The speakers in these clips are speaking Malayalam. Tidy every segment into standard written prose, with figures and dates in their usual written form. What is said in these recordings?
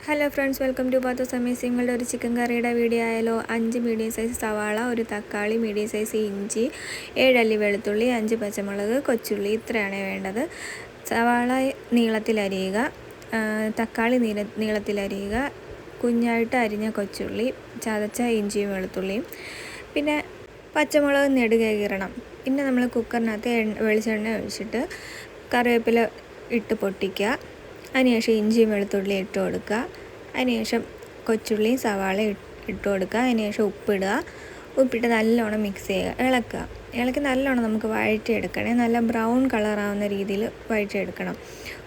Hello friends, welcome to pathos amazing. നിങ്ങളുടെ ഒരു ചിക്കൻ കറിയുടെ വീഡിയോ ആയാലോ. 5 മീഡിയം സൈസ് സവാള, ഒരു തക്കാളി, മീഡിയം സൈസ് ഇഞ്ചി, 7 അല്ലി വെളുത്തുള്ളി, 5 പച്ചമുളക്, കൊച്ചുള്ളി, ഇത്രയാണ് വേണ്ടത്. സവാള നീളത്തിലരിയുക, തക്കാളി നീളത്തിലരിയുക, കുഞ്ഞായിട്ട് അരിഞ്ഞ കൊച്ചുള്ളി, ചതച്ച ഇഞ്ചിയും വെളുത്തുള്ളിയും, പിന്നെ പച്ചമുളക് നെടുകെ കീറണം. പിന്നെ നമ്മൾ കുക്കറിനകത്ത് വെളിച്ചെണ്ണ ഒഴിച്ചിട്ട് കറിവേപ്പില ഇട്ട് പൊട്ടിക്കുക. അതിനുശേഷം ഇഞ്ചിയും വെളുത്തുള്ളി ഇട്ട് കൊടുക്കുക. അതിനുശേഷം കൊച്ചുള്ളിയും സവാളയും ഇട്ട് കൊടുക്കുക. അതിനുശേഷം ഉപ്പിട്ട് നല്ലോണം മിക്സ് ചെയ്യുക, ഇളക്കി നല്ലോണം നമുക്ക് വഴറ്റിയെടുക്കണേ. നല്ല ബ്രൗൺ കളറാവുന്ന രീതിയിൽ വഴറ്റിയെടുക്കണം.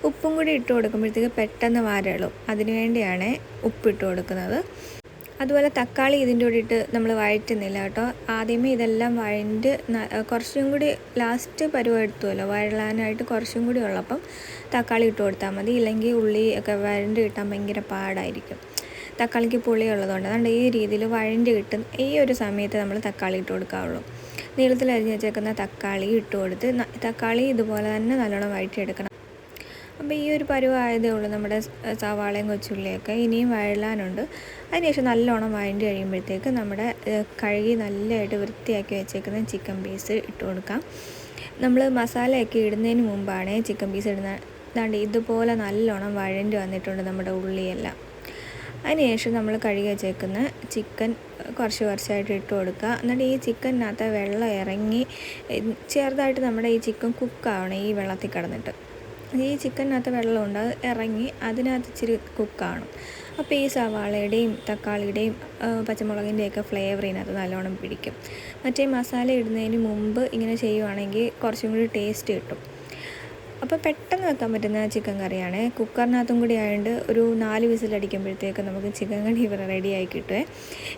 ഉപ്പും കൂടി ഇട്ട് കൊടുക്കുമ്പോഴത്തേക്ക് പെട്ടെന്ന് വരളും. അതിനു വേണ്ടിയാണ് ഉപ്പിട്ട് കൊടുക്കുന്നത്. അതുപോലെ തക്കാളി ഇതിൻ്റെ കൂടെ ഇട്ട് നമ്മൾ വഴറ്റുന്നില്ല കേട്ടോ. ആദ്യമേ ഇതെല്ലാം വഴണ്ട് കുറച്ചും കൂടി ലാസ്റ്റ് പരുവം എടുത്തുമല്ലോ വഴലാനായിട്ട്, കുറച്ചും കൂടി ഉള്ളപ്പം തക്കാളി ഇട്ട് കൊടുത്താൽ മതി. ഇല്ലെങ്കിൽ ഉള്ളി ഒക്കെ വഴണ്ട് കിട്ടാൻ ഭയങ്കര പാടായിരിക്കും. തക്കാളിക്ക് പുളി ഉള്ളതുകൊണ്ട് അതുകൊണ്ട് ഈ രീതിയിൽ വഴണ്ട് കിട്ടും. ഈ ഒരു സമയത്ത് നമ്മൾ തക്കാളി ഇട്ട് കൊടുക്കാവുള്ളൂ. നീളത്തിൽ അരിഞ്ഞ് വെച്ചേക്കുന്ന തക്കാളി ഇട്ട് കൊടുത്ത് തക്കാളി ഇതുപോലെ തന്നെ നല്ലോണം വഴറ്റിയെടുക്കണം. അപ്പോൾ ഈ ഒരു പരുവായതേ ഉള്ളൂ നമ്മുടെ സവാളയും കൊച്ചുള്ളിയൊക്കെ. ഇനിയും വഴലാനുണ്ട്. അതിനുശേഷം നല്ലോണം വഴണ്ടി കഴിയുമ്പോഴത്തേക്ക് നമ്മുടെ കഴുകി നല്ലതായിട്ട് വൃത്തിയാക്കി വെച്ചേക്കുന്ന ചിക്കൻ പീസ് ഇട്ട് കൊടുക്കാം. നമ്മൾ മസാലയൊക്കെ ഇടുന്നതിന് മുമ്പാണ് ചിക്കൻ പീസ് ഇടുന്നത്. അതാണ്ട് ഇതുപോലെ നല്ലോണം വഴണ്ടി വന്നിട്ടുണ്ട് നമ്മുടെ ഉള്ളിയെല്ലാം. അതിനുശേഷം നമ്മൾ കഴുകി വെച്ചേക്കുന്ന ചിക്കൻ കുറച്ചായിട്ട് ഇട്ട് കൊടുക്കുക. എന്നിട്ട് ഈ ചിക്കനകത്ത് വെള്ളം ഇറങ്ങി ചെറുതായിട്ട് നമ്മുടെ ഈ ചിക്കൻ കുക്കാവണം. ഈ വെള്ളത്തിൽ കിടന്നിട്ട് ഈ ചിക്കനകത്ത് വെള്ളമുണ്ട്, അത് ഇറങ്ങി അതിനകത്ത് ഇച്ചിരി കുക്കാണ്. അപ്പോൾ ഈ സവാളയുടെയും തക്കാളിയുടെയും പച്ചമുളകിൻ്റെയൊക്കെ ഫ്ലേവർ ഇതിനകത്ത് നല്ലോണം പിടിക്കും. മറ്റേ മസാല ഇടുന്നതിന് മുമ്പ് ഇങ്ങനെ ചെയ്യുവാണെങ്കിൽ കുറച്ചും കൂടി ടേസ്റ്റ് കിട്ടും. അപ്പോൾ പെട്ടെന്ന് വെക്കാൻ പറ്റുന്ന ചിക്കൻ കറിയാണ്. കുക്കറിനകത്തും കൂടി ആയതുകൊണ്ട് ഒരു 4 വിസിലടിക്കുമ്പോഴത്തേക്ക് നമുക്ക് ചിക്കൻ കറി റെഡിയായി കിട്ടുമേ.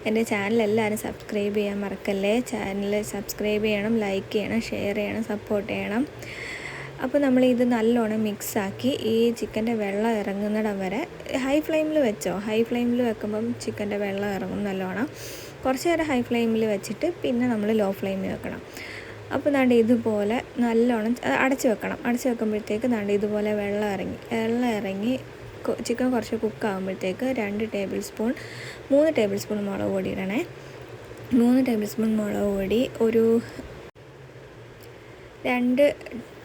എൻ്റെ ചാനൽ എല്ലാവരും സബ്സ്ക്രൈബ് ചെയ്യാൻ മറക്കല്ലേ. ചാനൽ സബ്സ്ക്രൈബ് ചെയ്യണം, ലൈക്ക് ചെയ്യണം, ഷെയർ ചെയ്യണം, സപ്പോർട്ട് ചെയ്യണം. അപ്പോൾ നമ്മളിത് നല്ലോണം മിക്സാക്കി ഈ ചിക്കൻ്റെ വെള്ളം ഇറങ്ങുന്നിടം വരെ ഹൈ ഫ്ലെയിമിൽ വെച്ചോ. ഹൈ ഫ്ലെയിമിൽ വെക്കുമ്പം ചിക്കൻ്റെ വെള്ളം ഇറങ്ങും നല്ലോണം. കുറച്ച് നേരം ഹൈ ഫ്ലെയിമിൽ വെച്ചിട്ട് പിന്നെ നമ്മൾ ലോ ഫ്ലെയിമിൽ വെക്കണം. അപ്പോൾ ദാണ്ട് ഇതുപോലെ നല്ലോണം അടച്ച് വെക്കണം. അടച്ച് വെക്കുമ്പോഴത്തേക്ക് ദാണ്ട് ഇതുപോലെ വെള്ളം ഇറങ്ങി ചിക്കൻ കുറച്ച് കുക്കാകുമ്പോഴത്തേക്ക് 3 ടേബിൾ സ്പൂൺ മുളക് പൊടി ഇടണേ. 3 ടേബിൾ സ്പൂൺ മുളക് പൊടി, ഒരു 2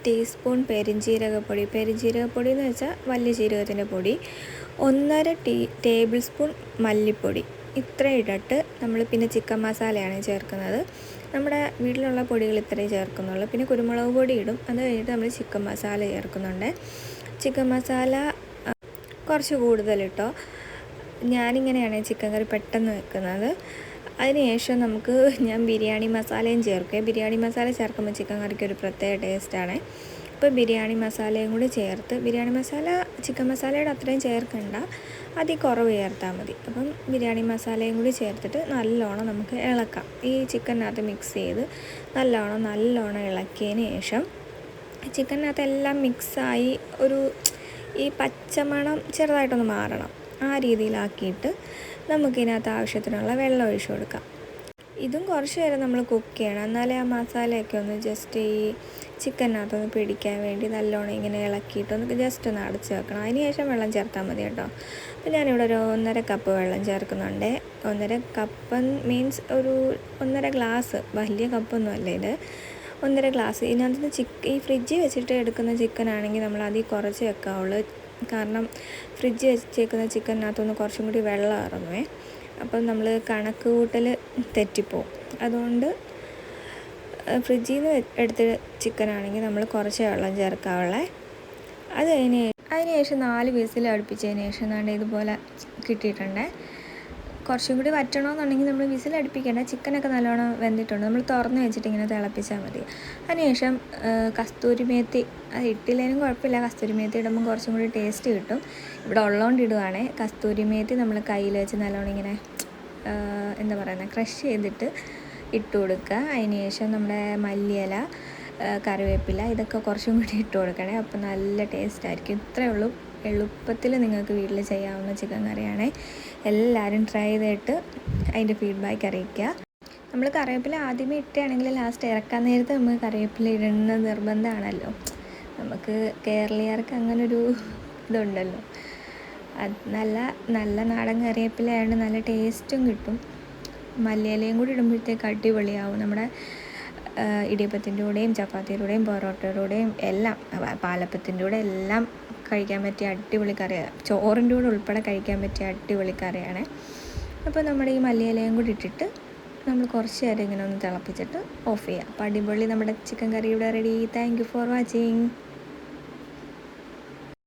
ടീസ്പൂൺ പെരിഞ്ജീരകപ്പൊടി എന്ന് വെച്ചാൽ വലിയ ജീരകത്തിൻ്റെ പൊടി, 1.5 ടേബിൾ സ്പൂൺ മല്ലിപ്പൊടി. ഇത്രയും ഇട്ടിട്ട് നമ്മൾ പിന്നെ ചിക്കൻ മസാലയാണ് ചേർക്കുന്നത്. നമ്മുടെ വീട്ടിലുള്ള പൊടികൾ ഇത്രയും ചേർക്കുന്നുള്ളൂ. പിന്നെ കുരുമുളക് പൊടി ഇടും. അത് കഴിഞ്ഞിട്ട് നമ്മൾ ചിക്കൻ മസാല ചേർക്കുന്നുണ്ട്. ചിക്കൻ മസാല കുറച്ച് കൂടുതലിട്ടോ. ഞാനിങ്ങനെയാണ് ചിക്കൻ കറി പെട്ടെന്ന് വെക്കുന്നത്. അതിനുശേഷം ഞാൻ ബിരിയാണി മസാലയും ചേർക്കുക. ബിരിയാണി മസാല ചേർക്കുമ്പോൾ ചിക്കൻ കറിക്ക് ഒരു പ്രത്യേക ടേസ്റ്റാണ്. ഇപ്പോൾ ബിരിയാണി മസാലയും കൂടി ചേർത്ത്, ബിരിയാണി മസാല ചിക്കൻ മസാലയുടെ അത്രയും ചേർക്കണ്ട, അതിൽ കുറവ് ചേർത്താൽ മതി. അപ്പം ബിരിയാണി മസാലയും കൂടി ചേർത്തിട്ട് നല്ലോണം നമുക്ക് ഇളക്കാം. ഈ ചിക്കനകത്ത് മിക്സ് ചെയ്ത് നല്ലോണം ഇളക്കിയതിന് ശേഷം ചിക്കനകത്ത് എല്ലാം മിക്സായി ഈ പച്ചമണം ചെറുതായിട്ടൊന്ന് മാറണം. ആ രീതിയിലാക്കിയിട്ട് നമുക്കിതിനകത്ത് ആവശ്യത്തിനുള്ള വെള്ളം ഒഴിച്ചു കൊടുക്കാം. ഇതും കുറച്ച് നേരം നമ്മൾ കുക്ക് ചെയ്യണം. എന്നാലേ ആ മസാലയൊക്കെ ഒന്ന് ജസ്റ്റ് ഈ ചിക്കനകത്തൊന്ന് പിടിക്കാൻ വേണ്ടി നല്ലോണം ഇങ്ങനെ ഇളക്കിയിട്ടൊന്ന് ജസ്റ്റ് ഒന്ന് അടച്ച് വെക്കണം. അതിന് ശേഷം വെള്ളം ചേർത്താൽ മതി കേട്ടോ. അപ്പോൾ ഞാനിവിടെ ഒരു 1.5 കപ്പ് വെള്ളം ചേർക്കുന്നുണ്ട്. 1.5 കപ്പ് മീൻസ് ഒരു 1.5 ഗ്ലാസ്, വലിയ കപ്പൊന്നും അല്ല ഇത്, 1.5 ഗ്ലാസ്. ഇതിനകത്ത് ഈ ഫ്രിഡ്ജിൽ വെച്ചിട്ട് എടുക്കുന്ന ചിക്കൻ ആണെങ്കിൽ നമ്മൾ അതിൽ കുറച്ച് വെക്കാവുള്ളൂ. കാരണം ഫ്രിഡ്ജ് വെച്ചേക്കുന്ന ചിക്കനകത്തൊന്ന് കുറച്ചും കൂടി വെള്ളം ഇറങ്ങുമേ. അപ്പം നമ്മൾ കണക്ക് കൂട്ടൽ തെറ്റിപ്പോവും. അതുകൊണ്ട് ഫ്രിഡ്ജിൽ നിന്ന് എടുത്ത ചിക്കനാണെങ്കിൽ നമ്മൾ കുറച്ച് വെള്ളം ചേർക്കാവുള്ളേ. അതിന് ശേഷം 4 വിസിൽ അടുപ്പിച്ചതിന് ശേഷം ഇതുപോലെ കിട്ടിയിട്ടുണ്ട്. കുറച്ചും കൂടി വറ്റണമെന്നുണ്ടെങ്കിൽ നമ്മൾ വിസിൽ അടുപ്പിക്കേണ്ട. ചിക്കനൊക്കെ നല്ലോണം വെന്തിട്ടുണ്ട്. നമ്മൾ തുറന്ന് വെച്ചിട്ട് ഇങ്ങനെ തിളപ്പിച്ചാൽ മതി. അതിനുശേഷം കസ്തൂരി മേത്തി, അത് ഇട്ടില്ലേലും കുഴപ്പമില്ല. കസ്തൂരി മേത്തി ഇടുമ്പോൾ കുറച്ചും കൂടി ടേസ്റ്റ് കിട്ടും. ഇവിടെ ഉള്ളതുകൊണ്ട് ഇടുവാണേ. കസ്തൂരി മേത്തി നമ്മൾ കയ്യിൽ വെച്ച് നല്ലോണം ഇങ്ങനെ ക്രഷ് ചെയ്തിട്ട് ഇട്ട് കൊടുക്കുക. അതിനുശേഷം നമ്മുടെ മല്ലിയില, കറിവേപ്പില, ഇതൊക്കെ കുറച്ചും കൂടി ഇട്ട് കൊടുക്കണേ. അപ്പോൾ നല്ല ടേസ്റ്റായിരിക്കും. ഇത്രയേ ഉള്ളൂ. എളുപ്പത്തിൽ നിങ്ങൾക്ക് വീട്ടിൽ ചെയ്യാവുന്ന ചിക്കൻ കറിയാണ്. എല്ലാവരും ട്രൈ ചെയ്തിട്ട് അതിൻ്റെ ഫീഡ്ബാക്ക് അറിയിക്കുക. നമ്മൾ കറിവേപ്പില ആദ്യമേ ഇട്ടാണെങ്കിൽ ലാസ്റ്റ് ഇറക്കാൻ നേരത്ത് നമുക്ക് കറിവേപ്പില ഇടുന്നത് നിർബന്ധമാണല്ലോ. നമുക്ക് കേരളീയർക്ക് അങ്ങനൊരു ഇതുണ്ടല്ലോ. അത് നല്ല നാടൻ കറിവേപ്പിലയായതുകൊണ്ട് നല്ല ടേസ്റ്റും കിട്ടും. മല്ലിയിലയും കൂടി ഇടുമ്പോഴത്തേക്ക് അടിപൊളിയാവും. നമ്മുടെ ഇടിയപ്പത്തിൻ്റെ കൂടെയും ചപ്പാത്തിയുടെ കൂടെയും പൊറോട്ടയുടെ കൂടെയും എല്ലാം, പാലപ്പത്തിൻ്റെ കൂടെ എല്ലാം കഴിക്കാൻ പറ്റിയ അടിപൊളി കറിയാണ്. ചോറിൻ്റെ കൂടെ ഉൾപ്പെടെ കഴിക്കാൻ പറ്റിയ അടിപൊളി കറിയാണ്. അപ്പോൾ നമ്മുടെ ഈ മല്ലിയിലയും കൂടി ഇട്ടിട്ട് നമ്മൾ കുറച്ച് നേരം ഇങ്ങനെ ഒന്ന് തിളപ്പിച്ചിട്ട് ഓഫ് ചെയ്യാം. അപ്പോൾ അടിപൊളി നമ്മുടെ ചിക്കൻ കറി ഇവിടെ ready. Thank you for watching.